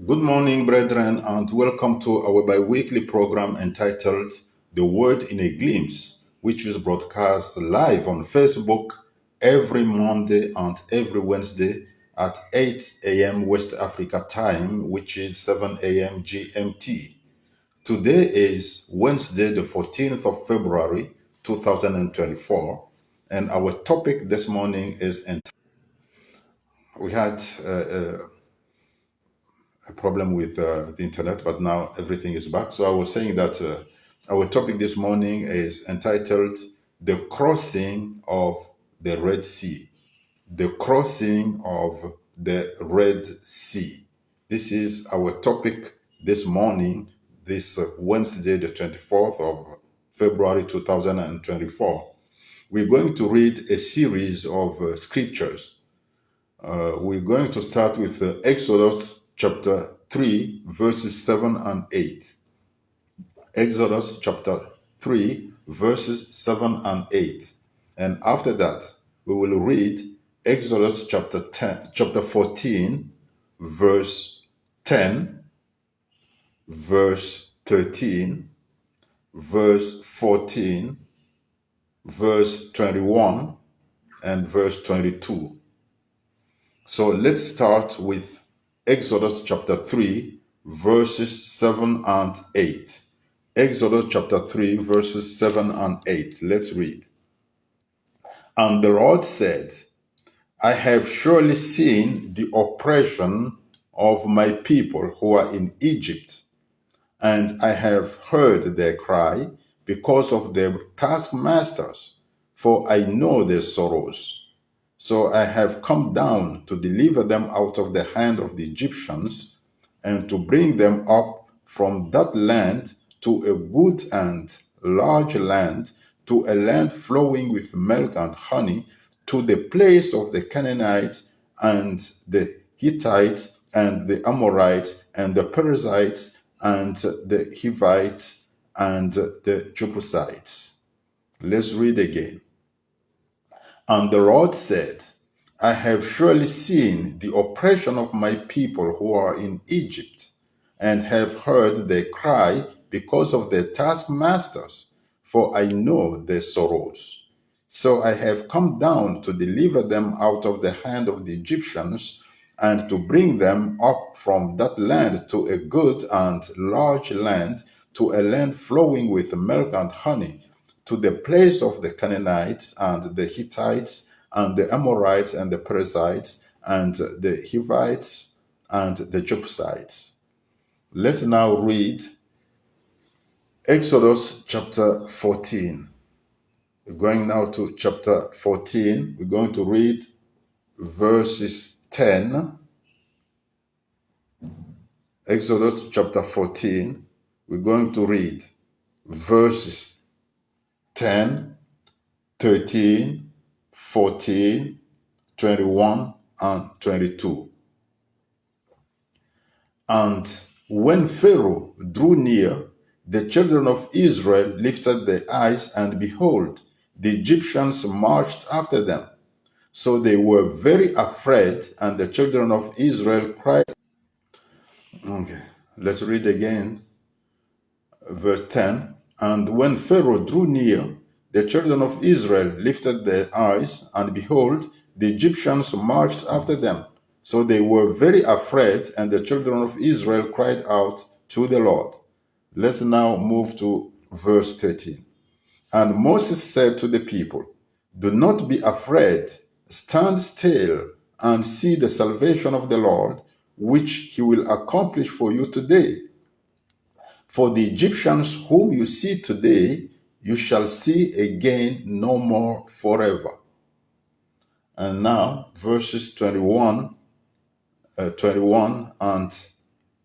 Good morning, brethren, and welcome to our bi-weekly program entitled The Word in a Glimpse, which is broadcast live on Facebook every Monday and every Wednesday at 8 a.m. West Africa time, which is 7 a.m. GMT. Today is Wednesday, the 14th of February, 2024, and our topic this morning is we had a problem with the internet, but now everything is back. So I was saying that our topic this morning is entitled The Crossing of the Red Sea. The Crossing of the Red Sea. This is our topic this morning, this Wednesday, the 24th of February 2024. We're going to read a series of scriptures. We're going to start with Exodus chapter 3, verses 7 and 8. Exodus chapter 3, verses 7 and 8. And after that, we will read Exodus chapter 14, verse 10, verse 13, verse 14, verse 21, and verse 22. So let's start with Exodus chapter 3, verses 7 and 8. Exodus chapter 3, verses 7 and 8. Let's read. And the Lord said, I have surely seen the oppression of my people who are in Egypt, and I have heard their cry because of their taskmasters, for I know their sorrows. So I have come down to deliver them out of the hand of the Egyptians and to bring them up from that land to a good and large land, to a land flowing with milk and honey, to the place of the Canaanites and the Hittites and the Amorites and the Perizzites and the Hivites and the Jebusites. Let's read again. And the Lord said, I have surely seen the oppression of my people who are in Egypt, and have heard their cry because of their taskmasters, for I know their sorrows. So I have come down to deliver them out of the hand of the Egyptians, and to bring them up from that land to a good and large land, to a land flowing with milk and honey, to the place of the Canaanites and the Hittites and the Amorites and the Perizzites and the Hivites and the Jebusites. Let's now read Exodus chapter 14. We're going now to chapter 14. We're going to read verses 10. Exodus chapter 14. We're going to read verses 10, 13, 14, 21, and 22. And when Pharaoh drew near, the children of Israel lifted their eyes, and behold, the Egyptians marched after them. So they were very afraid, and the children of Israel cried. Okay, let's read again, verse 10. And when Pharaoh drew near, the children of Israel lifted their eyes, and behold, the Egyptians marched after them. So they were very afraid, and the children of Israel cried out to the Lord. Let's now move to verse 13. And Moses said to the people, do not be afraid, stand still and see the salvation of the Lord, which he will accomplish for you today. For the Egyptians whom you see today, you shall see again no more forever. And now, verses 21 and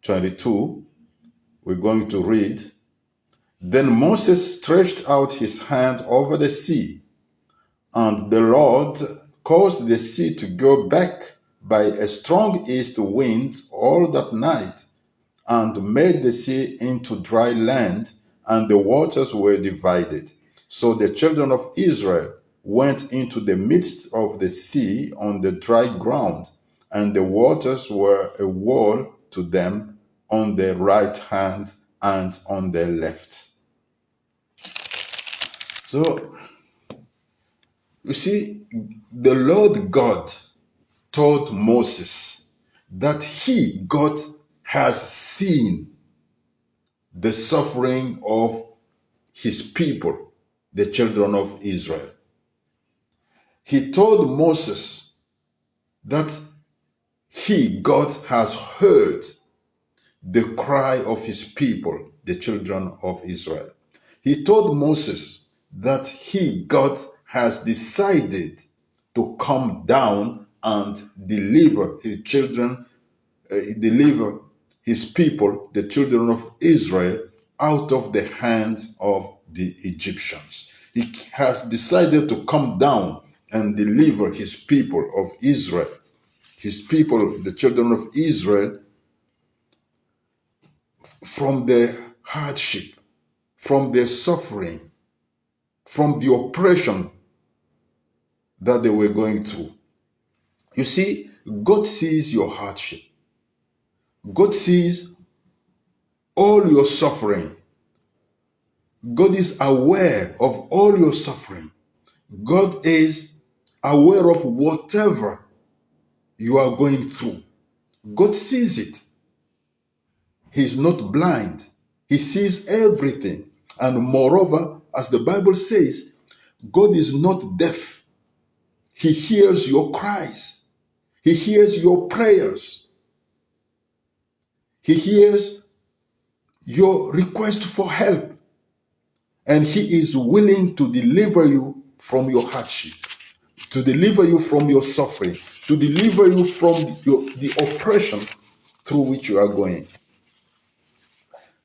22, we're going to read. Then Moses stretched out his hand over the sea, and the Lord caused the sea to go back by a strong east wind all that night, and made the sea into dry land, and the waters were divided. So the children of Israel went into the midst of the sea on the dry ground, and the waters were a wall to them on their right hand and on their left. So, you see, the Lord God told Moses that he, God, has seen the suffering of his people, the children of Israel. He told Moses that he, God, has heard the cry of his people, the children of Israel. He told Moses that he, God, has decided to come down and deliver his children, deliver his people, the children of Israel, out of the hands of the Egyptians. He has decided to come down and deliver his people of Israel, his people, the children of Israel, from their hardship, from their suffering, from the oppression that they were going through. You see, God sees your hardship. God sees all your suffering. God is aware of all your suffering. God is aware of whatever you are going through. God sees it. He's not blind. He sees everything. And moreover, as the Bible says, God is not deaf. He hears your cries. He hears your prayers. He hears your request for help. And he is willing to deliver you from your hardship, to deliver you from your suffering, to deliver you from the oppression through which you are going.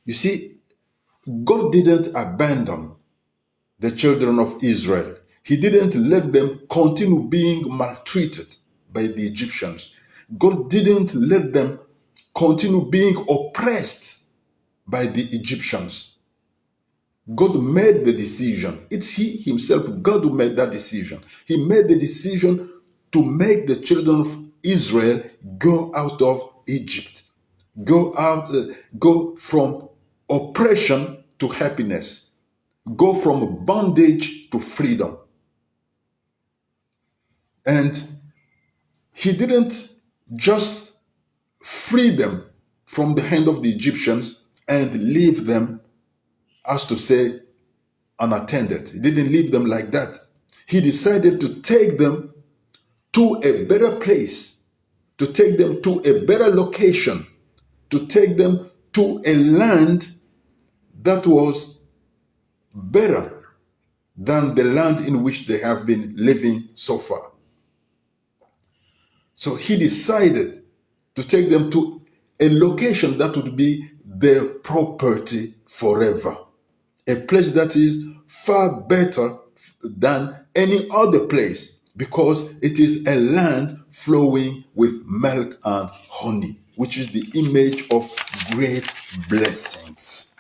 You see, God didn't abandon the children of Israel. He didn't let them continue being maltreated by the Egyptians. God didn't let them continue being oppressed by the Egyptians. God made the decision. It's He Himself, God, who made that decision. He made the decision to make the children of Israel go out of Egypt, go from oppression to happiness, go from bondage to freedom. And He didn't just free them from the hand of the Egyptians and leave them, as to say, unattended. He didn't leave them like that. He decided to take them to a better place, to take them to a better location, to take them to a land that was better than the land in which they have been living so far. So he decided to take them to a location that would be their property forever. A place that is far better than any other place, because it is a land flowing with milk and honey, which is the image of great blessings.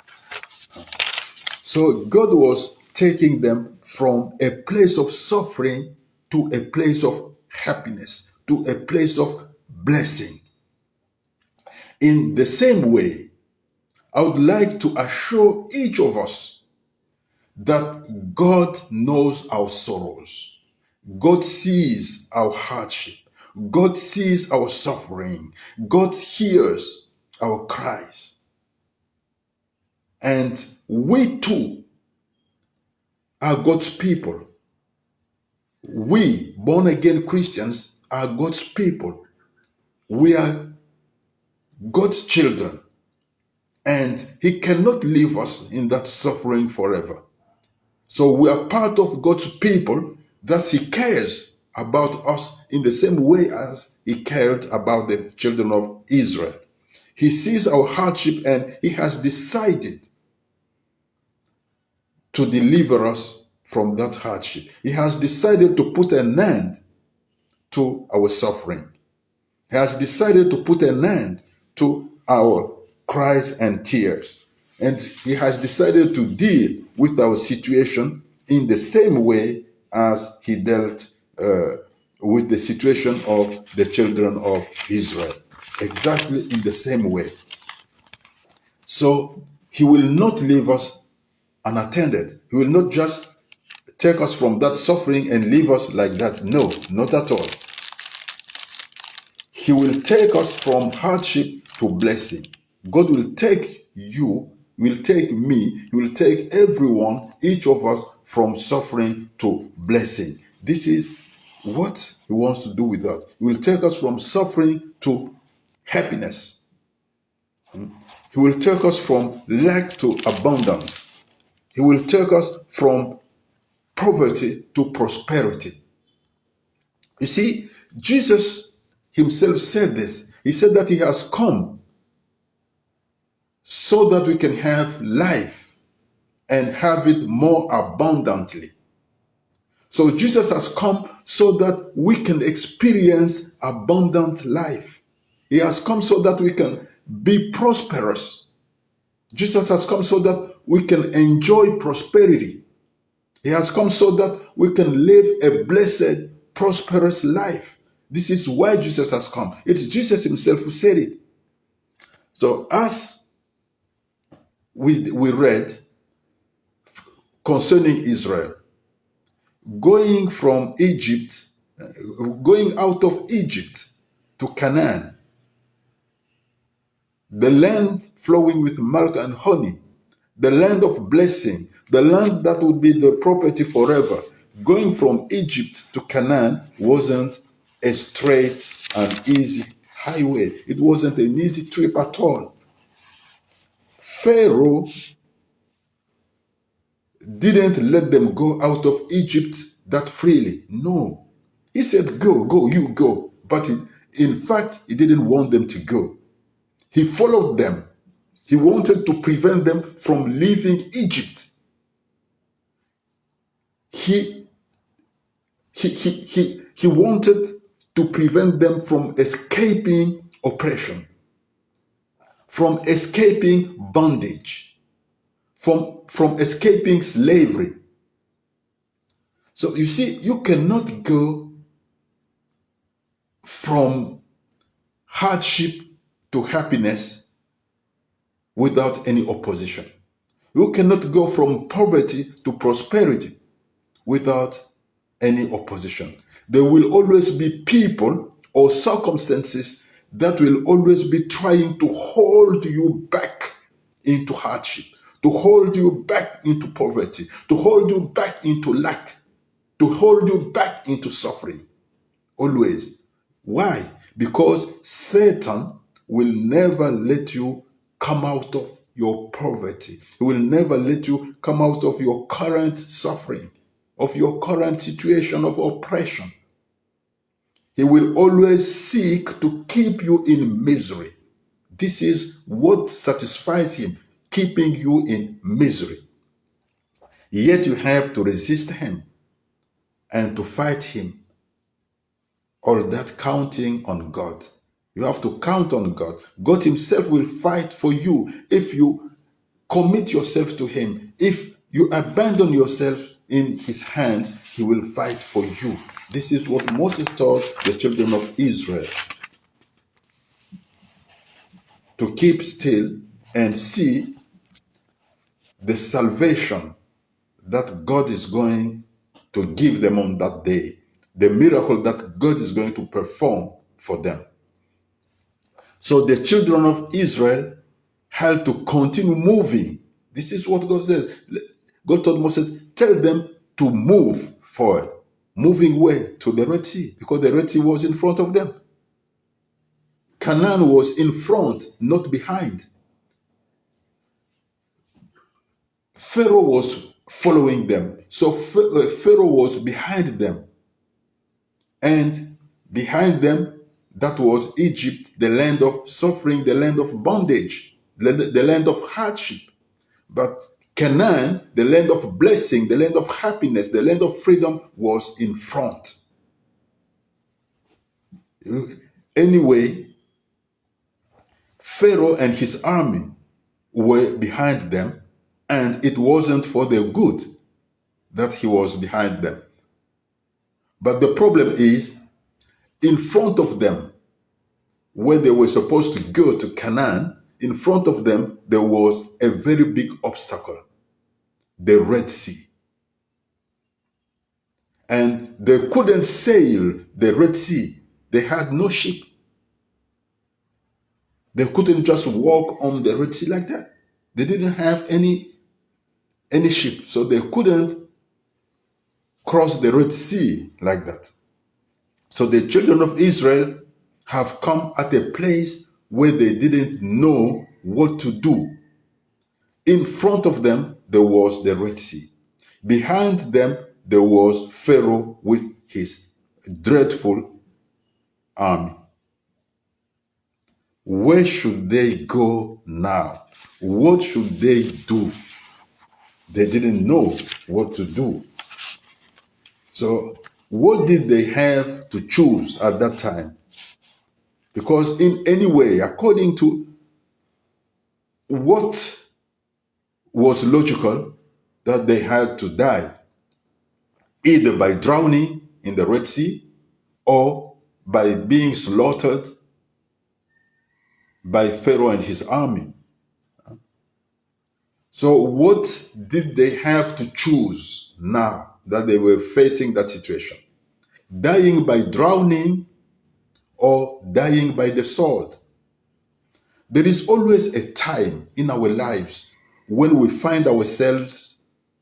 So God was taking them from a place of suffering to a place of happiness, to a place of blessing. In the same way, I would like to assure each of us that God knows our sorrows. God sees our hardship. God sees our suffering. God hears our cries. And we too are God's people. We, born again Christians, are God's people. We are God's children. And He cannot leave us in that suffering forever. So we are part of God's people, thus He cares about us in the same way as He cared about the children of Israel. He sees our hardship and He has decided to deliver us from that hardship. He has decided to put an end to our suffering. He has decided to put an end to our cries and tears. And He has decided to deal with our situation in the same way as He dealt with the situation of the children of Israel. exactly in the same way. So he will not leave us unattended. He will not just take us from that suffering and leave us like that. No, not at all. He will take us from hardship to blessing. God will take you, will take me, he will take everyone, each of us, from suffering to blessing. This is what he wants to do with us. He will take us from suffering to happiness. He will take us from lack to abundance. He will take us from poverty to prosperity. You see, Jesus himself said this. He said that he has come so that we can have life and have it more abundantly. So Jesus has come so that we can experience abundant life. He has come so that we can be prosperous. Jesus has come so that we can enjoy prosperity. He has come so that we can live a blessed, prosperous life. This is why Jesus has come. It's Jesus himself who said it. So as we read concerning Israel, going from Egypt, going out of Egypt to Canaan, the land flowing with milk and honey, the land of blessing, the land that would be the property forever. Going from Egypt to Canaan wasn't a straight and easy highway. It wasn't an easy trip at all. Pharaoh didn't let them go out of Egypt that freely. No. He said, go, you go. But in fact, he didn't want them to go. He followed them. He wanted to prevent them from leaving Egypt. He wanted to prevent them from escaping oppression, from escaping bondage, from escaping slavery. So you see, you cannot go from hardship to happiness without any opposition. You cannot go from poverty to prosperity without any opposition. There will always be people or circumstances that will always be trying to hold you back into hardship, to hold you back into poverty, to hold you back into lack, to hold you back into suffering. Always. Why? Because Satan will never let you come out of your poverty. He will never let you come out of your current suffering, of your current situation of oppression. He will always seek to keep you in misery. This is what satisfies him, keeping you in misery. Yet you have to resist him and to fight him. All that counting on God. You have to count on God. God himself will fight for you if you commit yourself to him. If you abandon yourself in his hands, he will fight for you. This is what Moses told the children of Israel. To keep still and see the salvation that God is going to give them on that day. The miracle that God is going to perform for them. So the children of Israel had to continue moving. This is what God says. God told Moses, tell them to move forward. Moving where? To the Red Sea, because the Red Sea was in front of them. Canaan was in front, not behind. Pharaoh was following them. So Pharaoh was behind them. And behind them, that was Egypt, the land of suffering, the land of bondage, the land of hardship. But Canaan, the land of blessing, the land of happiness, the land of freedom, was in front. Anyway, Pharaoh and his army were behind them, and it wasn't for their good that he was behind them. But the problem is, in front of them where they were supposed to go to Canaan, in front of them, there was a very big obstacle, the Red Sea. And they couldn't sail the Red Sea. They had no ship. They couldn't just walk on the Red Sea like that. They didn't have any ship, so they couldn't cross the Red Sea like that. So the children of Israel have come at a place where they didn't know what to do. In front of them, there was the Red Sea. Behind them, there was Pharaoh with his dreadful army. Where should they go now? What should they do? They didn't know what to do. So what did they have to choose at that time? Because in any way, according to what was logical, that they had to die, either by drowning in the Red Sea or by being slaughtered by Pharaoh and his army. So what did they have to choose now that they were facing that situation? Dying by drowning or dying by the sword? There is always a time in our lives when we find ourselves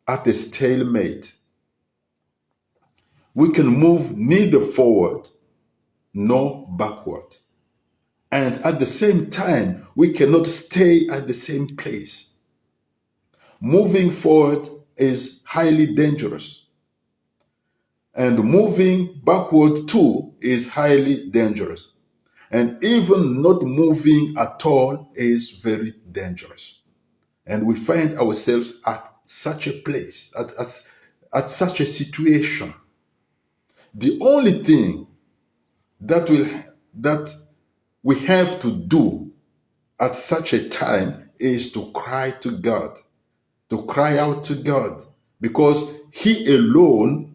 at a stalemate. We can move neither forward nor backward. And at the same time, we cannot stay at the same place. Moving forward is highly dangerous. And moving backward too is highly dangerous. And even not moving at all is very dangerous. And we find ourselves at such a place, at such a situation. The only thing that we have to do at such a time is to cry to God, to cry out to God, because He alone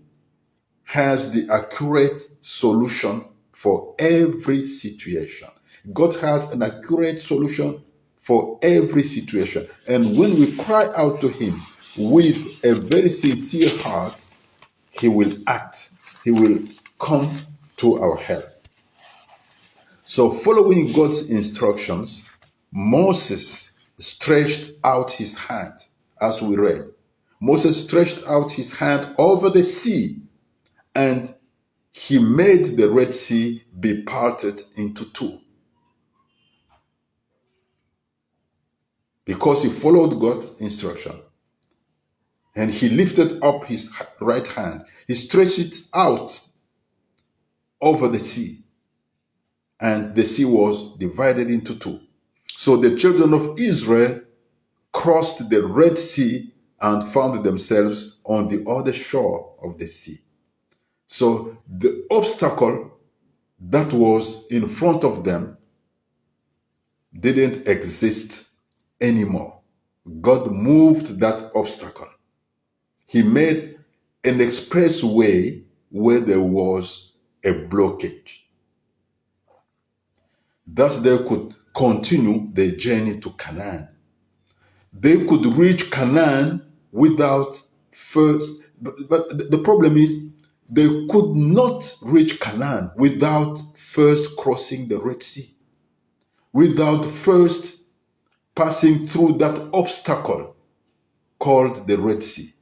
has the accurate solution for every situation. God has an accurate solution for every situation. And when we cry out to Him with a very sincere heart, He will act. He will come to our help. So following God's instructions, Moses stretched out his hand, as we read. Moses stretched out his hand over the sea, and he made the Red Sea be parted into two. Because he followed God's instruction. And he lifted up his right hand. He stretched it out over the sea. And the sea was divided into two. So the children of Israel crossed the Red Sea and found themselves on the other shore of the sea. So the obstacle that was in front of them didn't exist anymore. God moved that obstacle. He made an express way where there was a blockage. Thus they could continue their journey to Canaan. They could reach Canaan without first, but the problem is they could not reach Canaan without first crossing the Red Sea, without first passing through that obstacle called the Red Sea.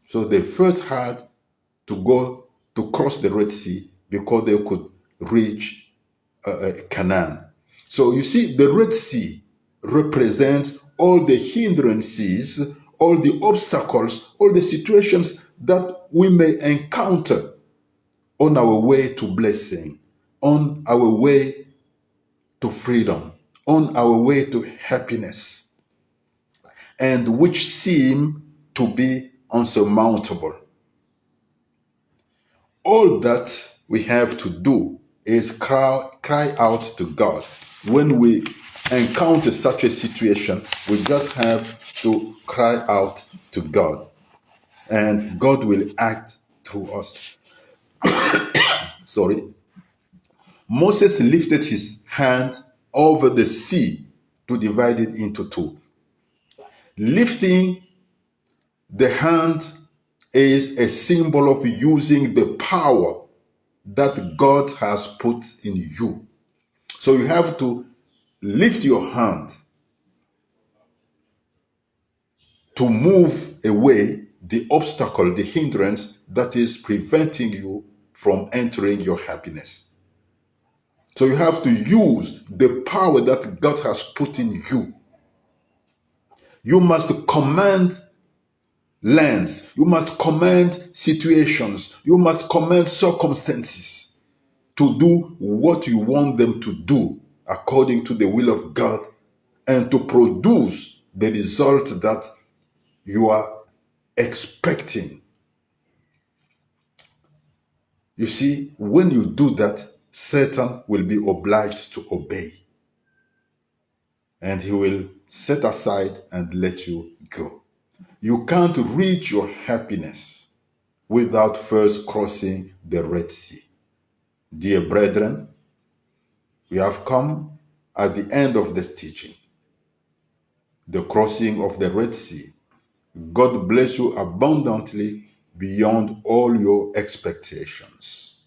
So they first had to go to cross the Red Sea before they could reach Canaan. So you see, the Red Sea represents all the hindrances, all the obstacles, all the situations that we may encounter on our way to blessing, on our way to freedom, on our way to happiness, and which seem to be unsurmountable. All that we have to do is cry out to God. When we encounter such a situation, we just have to cry out to God, and God will act through us. Sorry. Moses lifted his hand over the sea to divide it into two. Lifting the hand is a symbol of using the power that God has put in you. So you have to lift your hand to move away the obstacle, the hindrance that is preventing you from entering your happiness. So you have to use the power that God has put in you. You must command lands. You must command situations. You must command circumstances to do what you want them to do according to the will of God and to produce the result that you are expecting. You see, when you do that, Satan will be obliged to obey. And he will set aside and let you go. You can't reach your happiness without first crossing the Red Sea. Dear brethren, we have come at the end of this teaching, the crossing of the Red Sea. God bless you abundantly beyond all your expectations.